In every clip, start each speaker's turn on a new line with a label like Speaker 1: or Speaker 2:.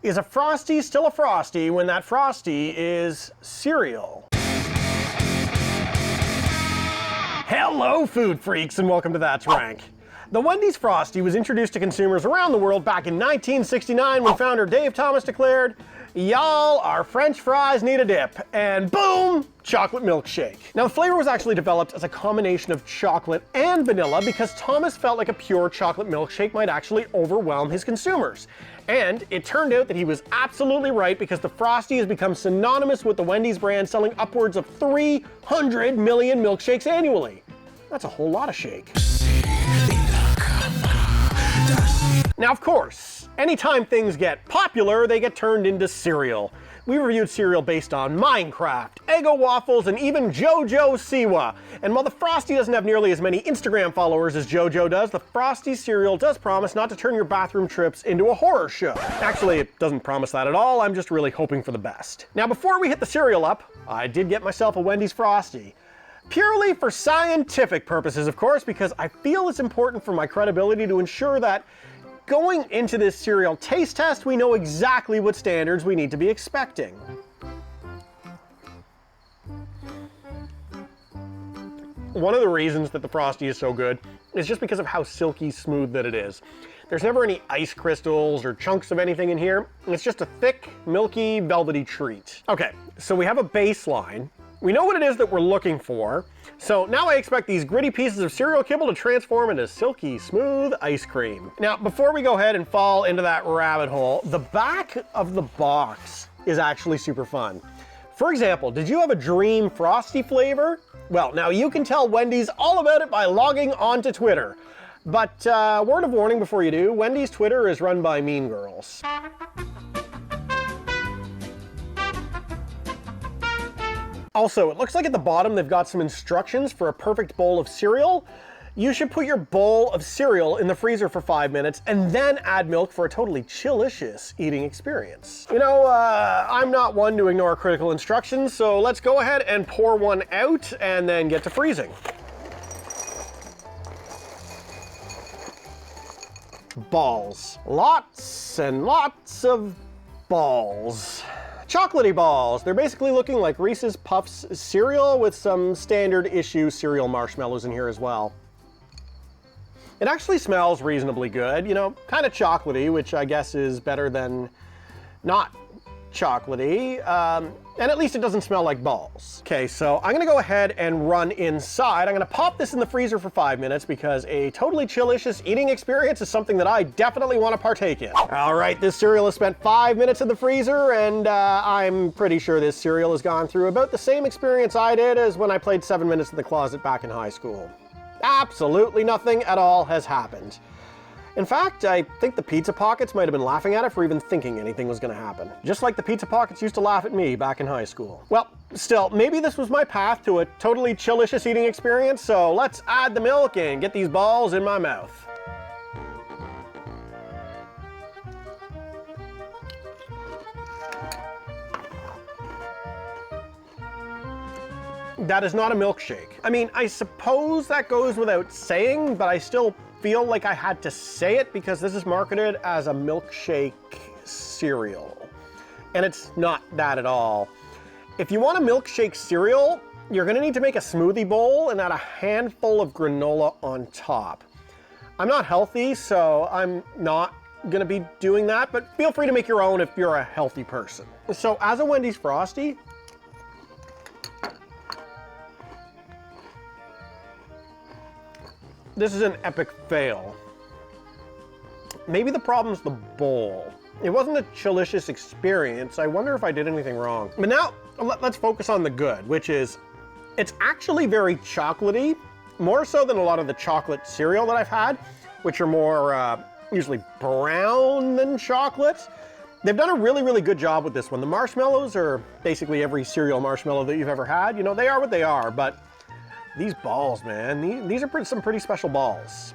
Speaker 1: Is a Frosty still a Frosty when that Frosty is cereal? Hello, food freaks, and welcome to That's Rank. The Wendy's Frosty was introduced to consumers around the world back in 1969 when founder Dave Thomas declared, "Y'all, our French fries need a dip," and boom, chocolate milkshake. Now, the flavor was actually developed as a combination of chocolate and vanilla because Thomas felt like a pure chocolate milkshake might actually overwhelm his consumers. And it turned out that he was absolutely right because the Frosty has become synonymous with the Wendy's brand, selling upwards of 300 million milkshakes annually. That's a whole lot of shake. Now, of course, anytime things get popular, they get turned into cereal. We reviewed cereal based on Minecraft, Eggo waffles, and even JoJo Siwa. And while the Frosty doesn't have nearly as many Instagram followers as JoJo does, the Frosty cereal does promise not to turn your bathroom trips into a horror show. Actually, it doesn't promise that at all. I'm just really hoping for the best. Now, before we hit the cereal up, I did get myself a Wendy's Frosty. Purely for scientific purposes, of course, because I feel it's important for my credibility to ensure that going into this cereal taste test, we know exactly what standards we need to be expecting. One of the reasons that the Frosty is so good is just because of how silky smooth that it is. There's never any ice crystals or chunks of anything in here. It's just a thick, milky, velvety treat. Okay, so we have a baseline. We know what it is that we're looking for. So now I expect these gritty pieces of cereal kibble to transform into silky smooth ice cream. Now, before we go ahead and fall into that rabbit hole, the back of the box is actually super fun. For example, did you have a dream Frosty flavor? Well, now you can tell Wendy's all about it by logging onto Twitter. But word of warning before you do, Wendy's Twitter is run by mean girls. Also, it looks like at the bottom they've got some instructions for a perfect bowl of cereal. You should put your bowl of cereal in the freezer for 5 minutes and then add milk for a totally chillicious eating experience. You know, I'm not one to ignore critical instructions, so let's go ahead and pour one out and then get to freezing. Balls. Lots and lots of balls. Chocolatey balls. They're basically looking like Reese's Puffs cereal with some standard issue cereal marshmallows in here as well. It actually smells reasonably good, you know, kind of chocolatey, which I guess is better than not chocolatey. And at least it doesn't smell like balls. Okay, so I'm gonna go ahead and run inside. I'm gonna pop this in the freezer for 5 minutes because a totally chillicious eating experience is something that I definitely want to partake in. All right, this cereal has spent 5 minutes in the freezer, and I'm pretty sure this cereal has gone through about the same experience I did as when I played 7 minutes in the closet back in high school. Absolutely nothing at all has happened. In fact, I think the Pizza Pockets might have been laughing at it for even thinking anything was gonna happen. Just like the Pizza Pockets used to laugh at me back in high school. Well, still, maybe this was my path to a totally chillicious eating experience, so let's add the milk and get these balls in my mouth. That is not a milkshake. I mean, I suppose that goes without saying, but I still feel like I had to say it because this is marketed as a milkshake cereal. And it's not that at all. If you want a milkshake cereal, you're gonna need to make a smoothie bowl and add a handful of granola on top. I'm not healthy, so I'm not gonna be doing that, but feel free to make your own if you're a healthy person. So as a Wendy's Frosty, this is an epic fail. Maybe the problem's the bowl. It wasn't a chillicious experience. I wonder if I did anything wrong. But now, let's focus on the good, which is, it's actually very chocolatey, more so than a lot of the chocolate cereal that I've had, which are more usually brown than chocolate. They've done a really, really good job with this one. The marshmallows are basically every cereal marshmallow that you've ever had. You know, they are what they are, but these balls, man, these are some pretty special balls.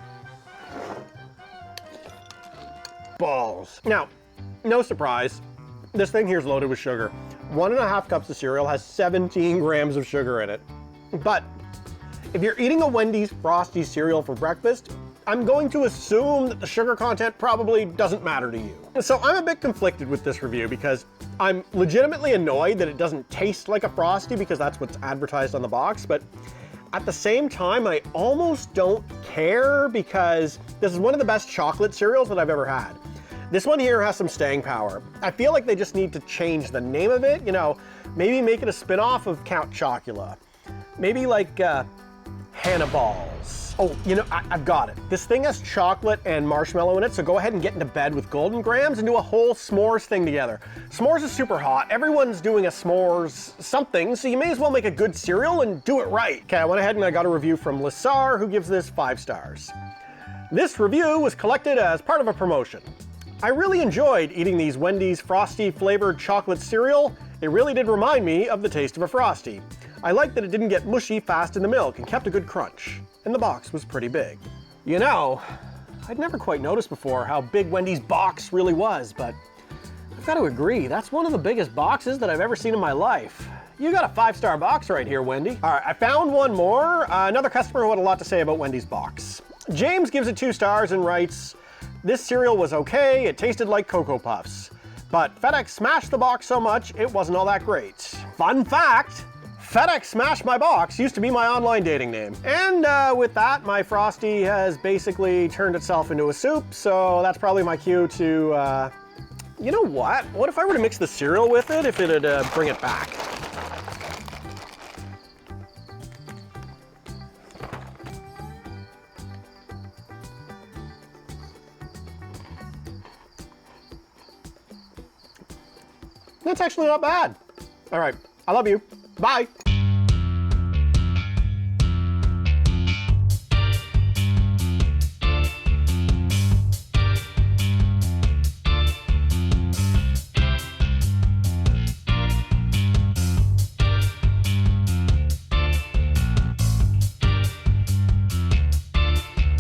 Speaker 1: Balls. Now, no surprise, this thing here is loaded with sugar. 1.5 cups of cereal has 17 grams of sugar in it. But if you're eating a Wendy's Frosty cereal for breakfast, I'm going to assume that the sugar content probably doesn't matter to you. So I'm a bit conflicted with this review because I'm legitimately annoyed that it doesn't taste like a Frosty because that's what's advertised on the box, but at the same time, I almost don't care because this is one of the best chocolate cereals that I've ever had. This one here has some staying power. I feel like they just need to change the name of it, you know, maybe make it a spin-off of Count Chocula. Maybe like Hannah Balls. Oh, you know, I've got it. This thing has chocolate and marshmallow in it, so go ahead and get into bed with Golden Grams and do a whole s'mores thing together. S'mores is super hot. Everyone's doing a s'mores something, so you may as well make a good cereal and do it right. Okay, I went ahead and I got a review from Lissar, who gives this 5 stars. This review was collected as part of a promotion. I really enjoyed eating these Wendy's Frosty flavored chocolate cereal. It really did remind me of the taste of a Frosty. I liked that it didn't get mushy fast in the milk and kept a good crunch. And the box was pretty big. You know, I'd never quite noticed before how big Wendy's box really was, but I've got to agree, that's one of the biggest boxes that I've ever seen in my life. You got a 5-star box right here, Wendy. All right, I found one more. Another customer who had a lot to say about Wendy's box. James gives it 2 stars and writes, "This cereal was okay, it tasted like Cocoa Puffs. But FedEx smashed the box so much, it wasn't all that great." Fun fact, FedEx Smashed My Box used to be my online dating name. And with that, my Frosty has basically turned itself into a soup, so that's probably my cue to, you know what? What if I were to mix the cereal with it, if it'd bring it back? That's actually not bad. All right, I love you. Bye.